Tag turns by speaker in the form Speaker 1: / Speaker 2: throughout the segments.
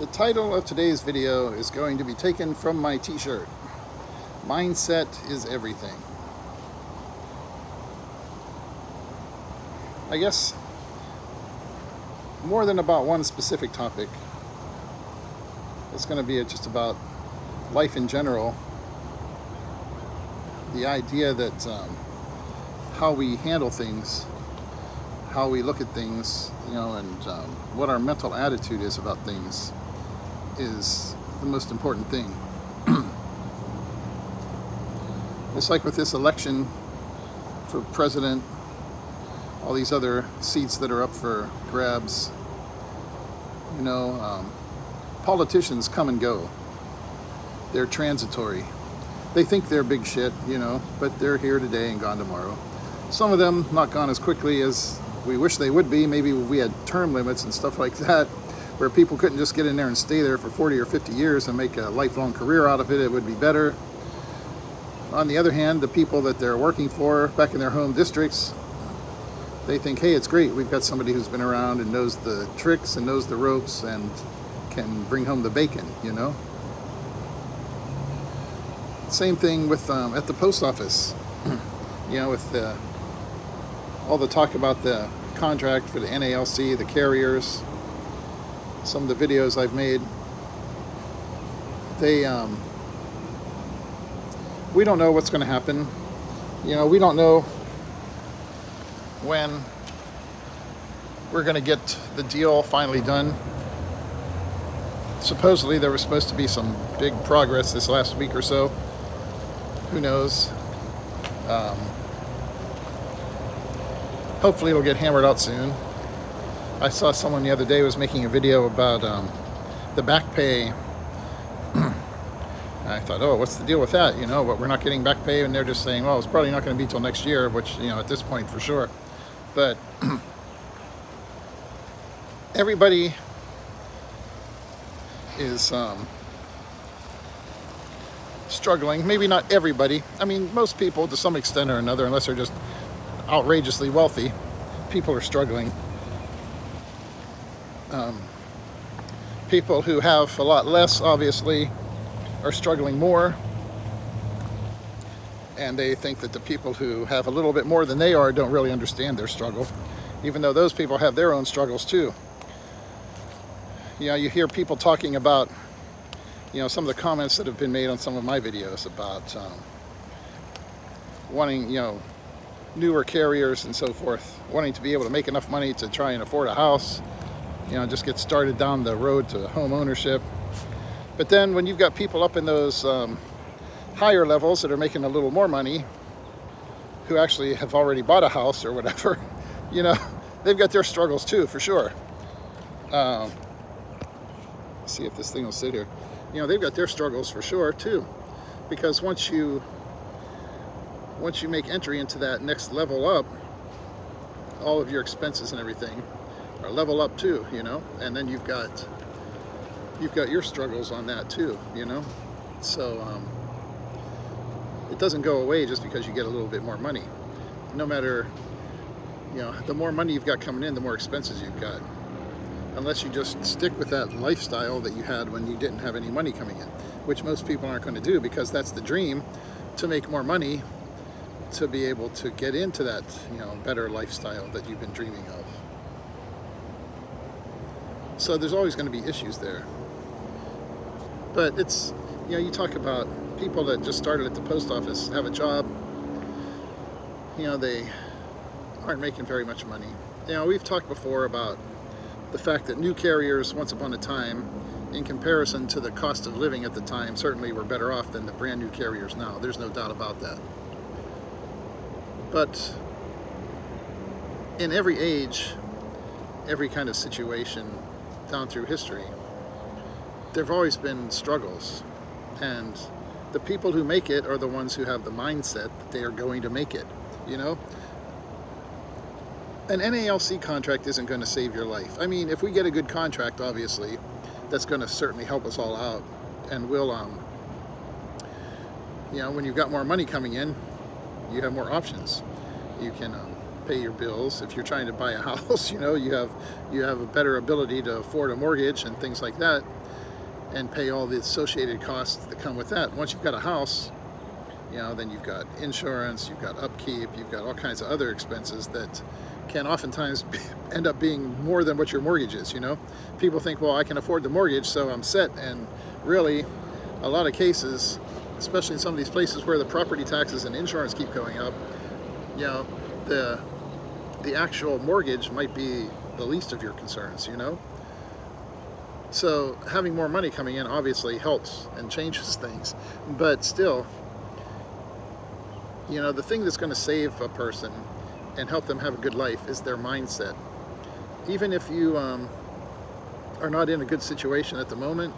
Speaker 1: The title of today's video is going to be taken from my t-shirt. Mindset is everything. I guess more than about one specific topic. It's going to be just about life in general. The idea that how we handle things, how we look at things, and what our mental attitude is about things is the most important thing. It's like with this election for president, all these other seats that are up for grabs. Politicians come and go. They're transitory. They think they're big shit, but they're here today and gone tomorrow. Some of them not gone as quickly as we wish they would be. Maybe if we had term limits and stuff like that, where people couldn't just get in there and stay there for 40 or 50 years and make a lifelong career out of it, it would be better. On the other hand, the people that they're working for back in their home districts, they think, hey, it's great. We've got somebody who's been around and knows the tricks and knows the ropes and can bring home the bacon, Same thing with at the post office, with all the talk about the contract for the NALC, the carriers, some of the videos I've made. We don't know what's going to happen. We don't know when we're going to get the deal finally done. Supposedly there was supposed to be some big progress this last week or so. Who knows? Hopefully it'll get hammered out soon. I saw someone the other day was making a video about the back pay. I thought, oh, what's the deal with that? But we're not getting back pay, and they're just saying, well, it's probably not going to be till next year, which, at this point for sure. But everybody is struggling. Maybe not everybody. I mean, most people to some extent or another, unless they're just outrageously wealthy, people are struggling. People who have a lot less, obviously, are struggling more. And they think that the people who have a little bit more than they are don't really understand their struggle, even though those people have their own struggles too. You hear people talking about, some of the comments that have been made on some of my videos about wanting, newer carriers and so forth, wanting to be able to make enough money to try and afford a house, just get started down the road to home ownership. But then when you've got people up in those higher levels that are making a little more money, who actually have already bought a house or whatever, they've got their struggles too, for sure. Let's see if this thing will sit here. They've got their struggles for sure too, because once you make entry into that next level up, all of your expenses and everything are level up too, and then you've got your struggles on that too, so it doesn't go away just because you get a little bit more money. No matter, the more money you've got coming in, the more expenses you've got, unless you just stick with that lifestyle that you had when you didn't have any money coming in, which most people aren't going to do, because that's the dream, to make more money, to be able to get into that, better lifestyle that you've been dreaming of. So there's always going to be issues there. But it's, you talk about people that just started at the post office, have a job, they aren't making very much money. We've talked before about the fact that new carriers, once upon a time, in comparison to the cost of living at the time, certainly were better off than the brand new carriers now. There's no doubt about that. But in every age, every kind of situation down through history, there have always been struggles. And the people who make it are the ones who have the mindset that they are going to make it, An NALC contract isn't going to save your life. I mean, if we get a good contract, obviously, that's going to certainly help us all out. And we'll, when you've got more money coming in, you have more options. You can pay your bills. If you're trying to buy a house, you have a better ability to afford a mortgage and things like that. and pay all the associated costs that come with that. Once you've got a house, then you've got insurance, you've got upkeep, you've got all kinds of other expenses that can oftentimes end up being more than what your mortgage is. People think, well, I can afford the mortgage, so I'm set. And really, a lot of cases, especially in some of these places where the property taxes and insurance keep going up, the actual mortgage might be the least of your concerns. So having more money coming in obviously helps and changes things, but still, the thing that's going to save a person and help them have a good life is their mindset. Even if you are not in a good situation at the moment,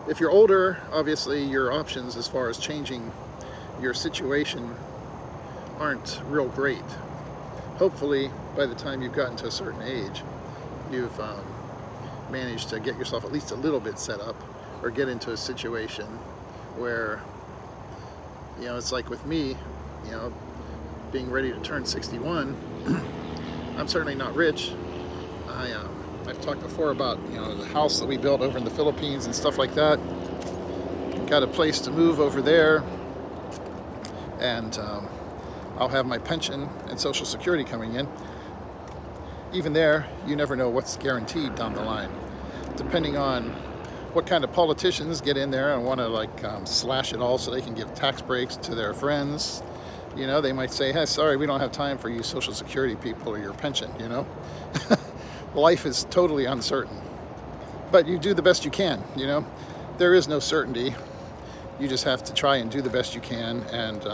Speaker 1: if you're older, obviously your options as far as changing your situation aren't real great. Hopefully, by the time you've gotten to a certain age, you've managed to get yourself at least a little bit set up, or get into a situation where, it's like with me, being ready to turn 61. I'm certainly not rich. I've talked before about the house that we built over in the Philippines and stuff like that. Got a place to move over there, and I'll have my pension and Social Security coming in. Even there, you never know what's guaranteed down the line, depending on what kind of politicians get in there and want to slash it all so they can give tax breaks to their friends. They might say, hey, sorry, we don't have time for you Social Security people or your pension. Life is totally uncertain, but you do the best you can. There is no certainty. You just have to try and do the best you can, and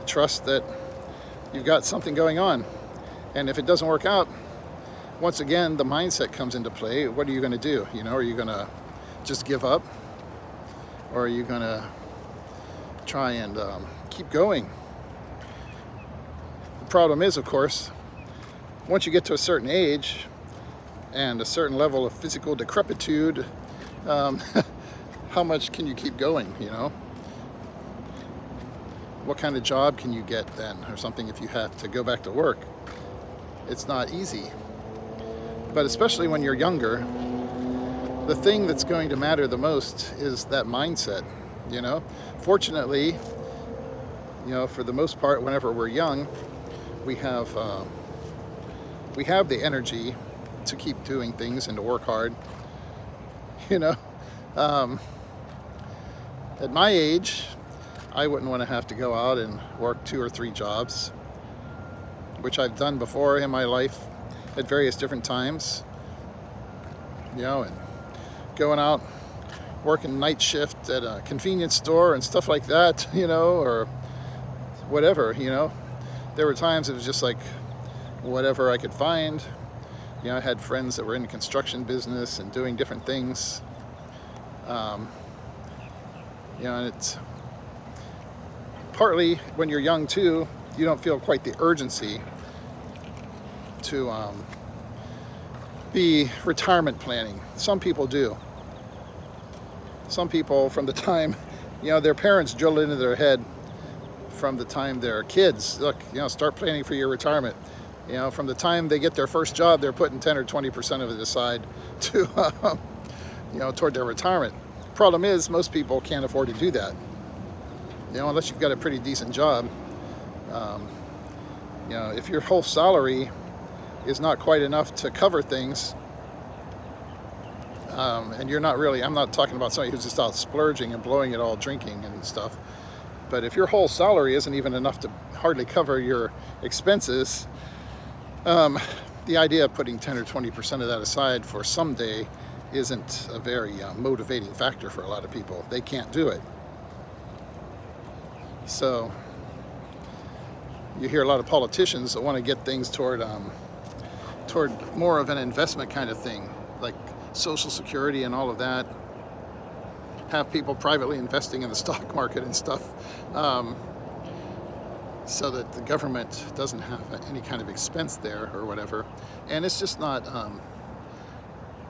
Speaker 1: trust that you've got something going on. And if it doesn't work out, once again, the mindset comes into play. What are you going to do? Are you going to just give up, or are you going to try and keep going? The problem is, of course, once you get to a certain age and a certain level of physical decrepitude, how much can you keep going? What kind of job can you get then, or something, if you have to go back to work? It's not easy. But especially when you're younger, the thing that's going to matter the most is that mindset. Fortunately, for the most part, whenever we're young, we have the energy to keep doing things and to work hard. At my age, I wouldn't want to have to go out and work 2 or 3 jobs, which I've done before in my life at various different times. And going out, working night shift at a convenience store and stuff like that, or whatever, There were times it was just like whatever I could find. I had friends that were in the construction business and doing different things. And it's partly when you're young too, you don't feel quite the urgency to be retirement planning. Some people do. Some people, from the time their parents drill it into their head, from the time they're kids, look, start planning for your retirement. From the time they get their first job, they're putting 10 or 20% of it aside to toward their retirement. Problem is, most people can't afford to do that. Unless you've got a pretty decent job. If your whole salary is not quite enough to cover things, and you're not really, I'm not talking about somebody who's just out splurging and blowing it all drinking and stuff, but if your whole salary isn't even enough to hardly cover your expenses, the idea of putting 10 or 20% of that aside for someday isn't a very motivating factor for a lot of people. They can't do it. So you hear a lot of politicians that want to get things toward more of an investment kind of thing, like Social Security and all of that. Have people privately investing in the stock market and stuff, so that the government doesn't have any kind of expense there or whatever. And it's just not,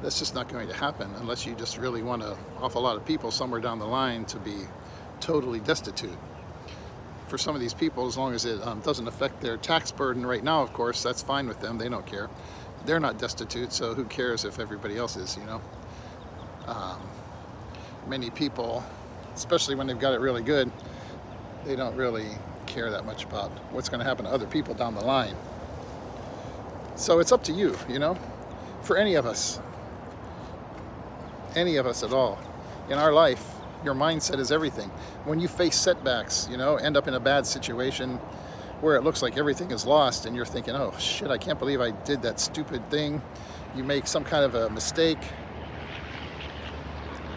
Speaker 1: that's just not going to happen unless you just really want an awful lot of people somewhere down the line to be totally destitute. For some of these people, as long as it doesn't affect their tax burden right now, of course, that's fine with them. They don't care. They're not destitute, so who cares if everybody else is, Um, Many people, especially when they've got it really good, they don't really care that much about what's going to happen to other people down the line. So it's up to you, you know, for any of us at all. In our life, your mindset is everything. When you face setbacks, you know, end up in a bad situation where it looks like everything is lost and you're thinking, oh shit, I can't believe I did that stupid thing. You make some kind of a mistake.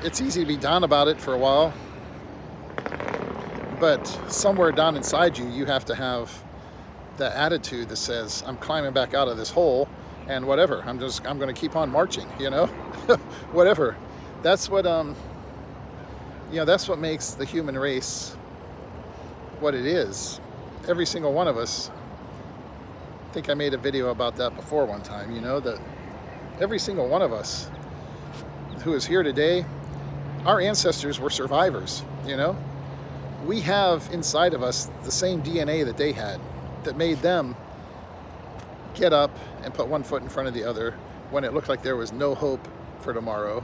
Speaker 1: It's easy to be down about it for a while, but somewhere down inside you, you have to have the attitude that says, I'm climbing back out of this hole and whatever, I'm going to keep on marching, you know, whatever. That's what, you know, that's what makes the human race what it is. Every single one of us, I think I made a video about that before one time, you know, that every single one of us who is here today, our ancestors were survivors, you know. We have inside of us the same DNA that they had, that made them get up and put one foot in front of the other when it looked like there was no hope for tomorrow.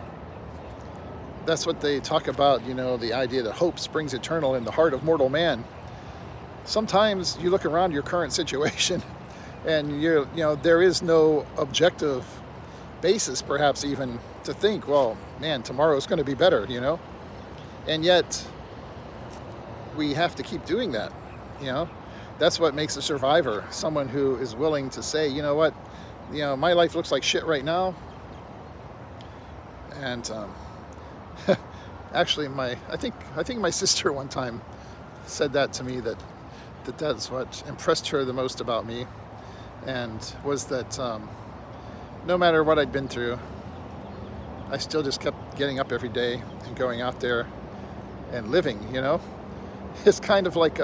Speaker 1: That's what they talk about, you know, the idea that hope springs eternal in the heart of mortal man. Sometimes you look around your current situation and you know, there is no objective basis perhaps even to think, well, man, tomorrow's going to be better, you know. And yet we have to keep doing that, you know. That's what makes a survivor, someone who is willing to say, you know what, you know, my life looks like shit right now. And actually I think my sister one time said that to me, that's what impressed her the most about me, and was that no matter what I'd been through, I still just kept getting up every day and going out there and living, you know. It's kind of like,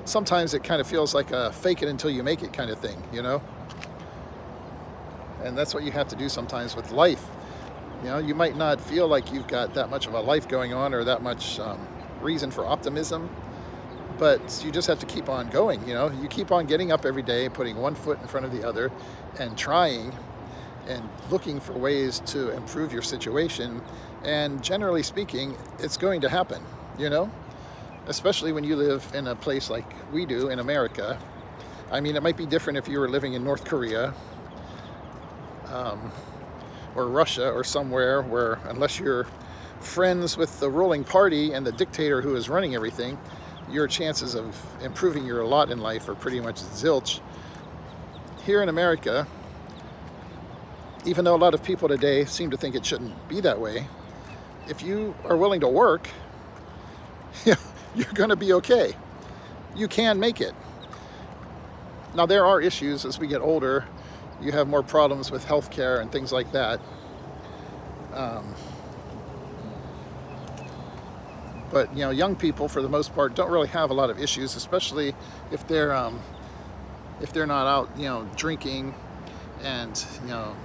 Speaker 1: sometimes it kind of feels like a fake it until you make it kind of thing, you know. And that's what you have to do sometimes with life. You know, you might not feel like you've got that much of a life going on or that much reason for optimism, but you just have to keep on going, you know. You keep on getting up every day, putting one foot in front of the other and trying and looking for ways to improve your situation. And generally speaking, it's going to happen, you know, especially when you live in a place like we do in America. I mean, it might be different if you were living in North Korea or Russia or somewhere where, unless you're friends with the ruling party and the dictator who is running everything, your chances of improving your lot in life are pretty much zilch. Here in America, even though a lot of people today seem to think it shouldn't be that way, if you are willing to work, you're going to be okay. You can make it. Now, there are issues as we get older. You have more problems with healthcare and things like that. But, you know, young people, for the most part, don't really have a lot of issues, especially if they're not out, you know, drinking and, you know,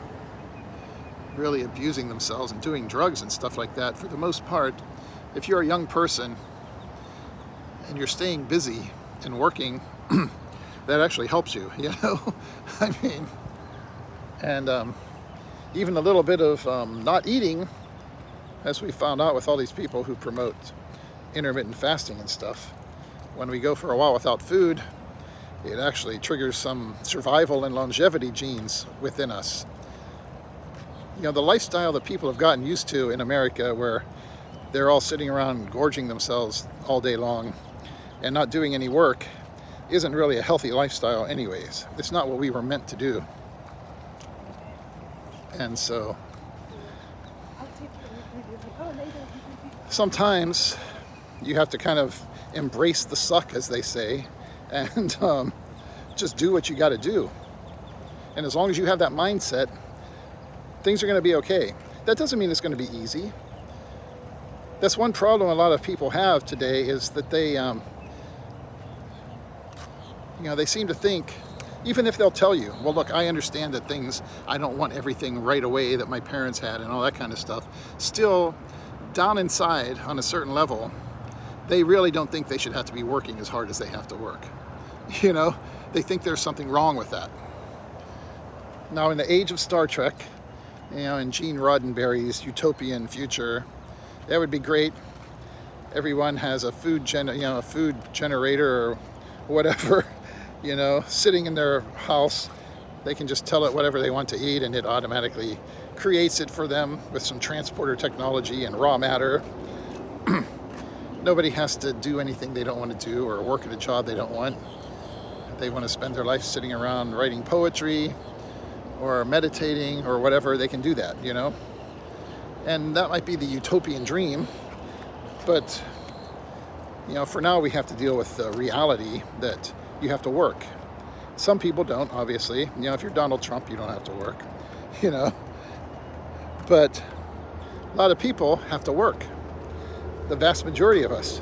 Speaker 1: really abusing themselves and doing drugs and stuff like that. For the most part, if you're a young person and you're staying busy and working, that actually helps you, you know. I mean, and even a little bit of not eating, as we found out with all these people who promote intermittent fasting and stuff, when we go for a while without food, it actually triggers some survival and longevity genes within us. You know, the lifestyle that people have gotten used to in America, where they're all sitting around gorging themselves all day long and not doing any work, isn't really a healthy lifestyle anyways. It's not what we were meant to do. And so sometimes you have to kind of embrace the suck, as they say, and just do what you got to do. And as long as you have that mindset, things are going to be okay. That doesn't mean it's going to be easy. That's one problem a lot of people have today, is that they, you know, they seem to think, even if they'll tell you, well, look, I understand that things, I don't want everything right away that my parents had and all that kind of stuff. Still, down inside, on a certain level, they really don't think they should have to be working as hard as they have to work. You know, they think there's something wrong with that. Now, in the age of Star Trek, in Gene Roddenberry's utopian future, that would be great. Everyone has a food generator or whatever, sitting in their house. They can just tell it whatever they want to eat, and it automatically creates it for them with some transporter technology and raw matter. Nobody has to do anything they don't want to do or work at a job they don't want. They want to spend their life sitting around writing poetry or meditating or whatever, they can do that, And that might be the utopian dream, but, for now we have to deal with the reality that you have to work. Some people don't, obviously. If you're Donald Trump, you don't have to work, But a lot of people have to work. The vast majority of us.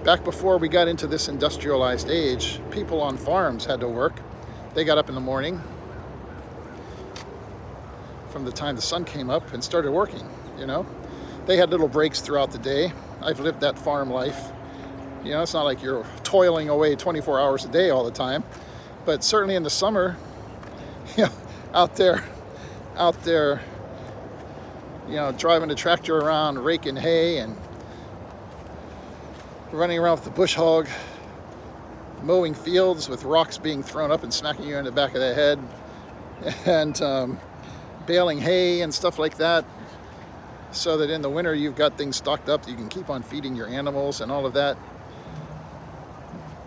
Speaker 1: Back before we got into this industrialized age, people on farms had to work. They got up in the morning from the time the sun came up and started working, They had little breaks throughout the day. I've lived that farm life. It's not like you're toiling away 24 hours a day all the time. But certainly in the summer, out there, driving a tractor around, raking hay and running around with the bush hog, mowing fields with rocks being thrown up and smacking you in the back of the head, and baling hay and stuff like that, so that in the winter you've got things stocked up that you can keep on feeding your animals and all of that.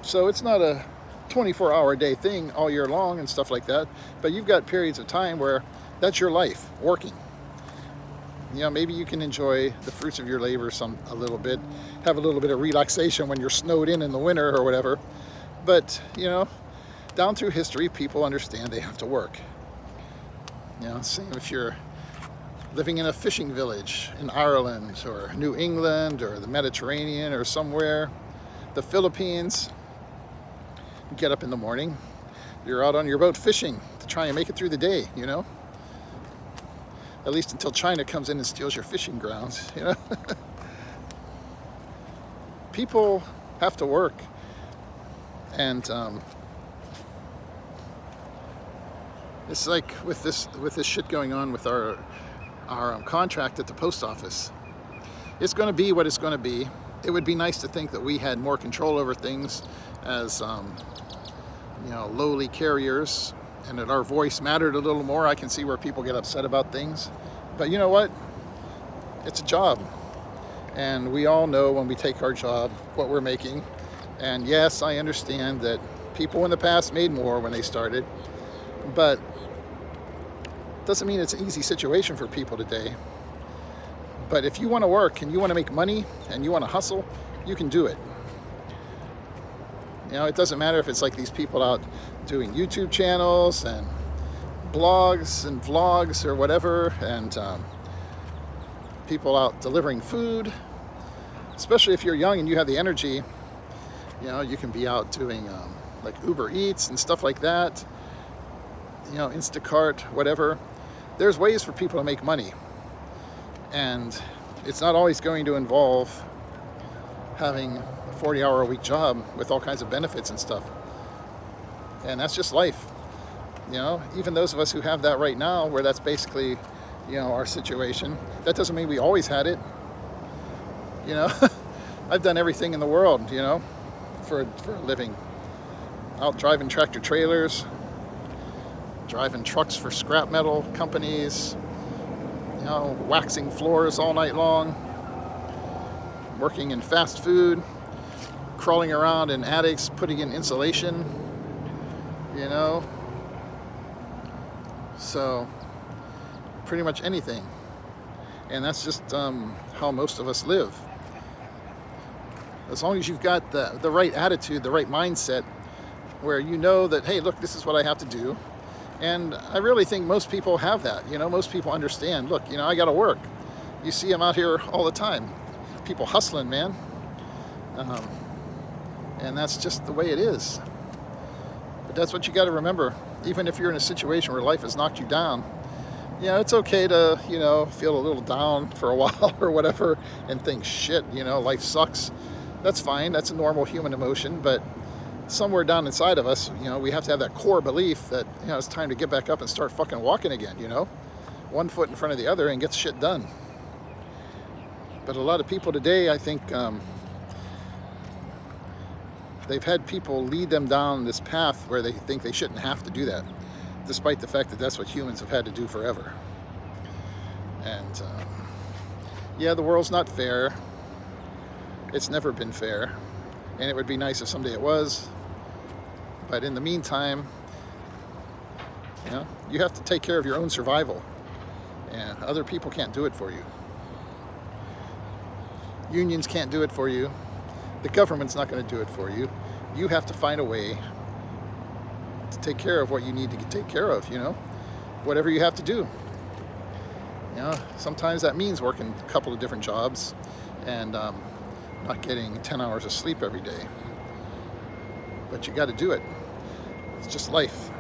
Speaker 1: So it's not a 24-hour day thing all year long and stuff like that, but you've got periods of time where that's your life, working. Maybe you can enjoy the fruits of your labor a little bit, have a little bit of relaxation when you're snowed in the winter or whatever. But, down through history, people understand they have to work. Same if you're living in a fishing village in Ireland or New England or the Mediterranean or somewhere, the Philippines. You get up in the morning, you're out on your boat fishing to try and make it through the day, At least until China comes in and steals your fishing grounds, People have to work. And it's like with this shit going on with our contract at the post office. It's going to be what it's going to be. It would be nice to think that we had more control over things as lowly carriers, and that our voice mattered a little more. I can see where people get upset about things, but you know what? It's a job, and we all know when we take our job what we're making. And yes, I understand that people in the past made more when they started, but doesn't mean it's an easy situation for people today. But if you want to work and you want to make money and you want to hustle, you can do it. It doesn't matter if it's like these people out doing YouTube channels and blogs and vlogs or whatever, and people out delivering food. Especially if you're young and you have the energy, you can be out doing like Uber Eats and stuff like that, Instacart, whatever. There's ways for people to make money, and it's not always going to involve having a 40-hour-a-week job with all kinds of benefits and stuff. And that's just life. Even those of us who have that right now, where that's basically, our situation, that doesn't mean we always had it. I've done everything in the world, for a living. Out driving tractor trailers, driving trucks for scrap metal companies, waxing floors all night long, working in fast food, crawling around in attics, putting in insulation, So, pretty much anything. And that's just how most of us live. As long as you've got the right attitude, the right mindset, where that, hey, look, this is what I have to do. And I really think most people have that. Most people understand, look, I got to work. You see them out here all the time. People hustling, man. And that's just the way it is. But that's what you got to remember. Even if you're in a situation where life has knocked you down, it's okay to, feel a little down for a while or whatever and think, shit, life sucks. That's fine. That's a normal human emotion. But somewhere down inside of us, we have to have that core belief that, it's time to get back up and start fucking walking again, one foot in front of the other and gets shit done. But a lot of people today, I think, they've had people lead them down this path where they think they shouldn't have to do that, despite the fact that that's what humans have had to do forever. And yeah, the world's not fair. It's never been fair. And it would be nice if someday it was. But in the meantime, you know, you have to take care of your own survival. And other people can't do it for you. Unions can't do it for you. The government's not going to do it for you. You have to find a way to take care of what you need to take care of, you know, whatever you have to do. You know, sometimes that means working a couple of different jobs and not getting 10 hours of sleep every day. But you got to do it. It's just life.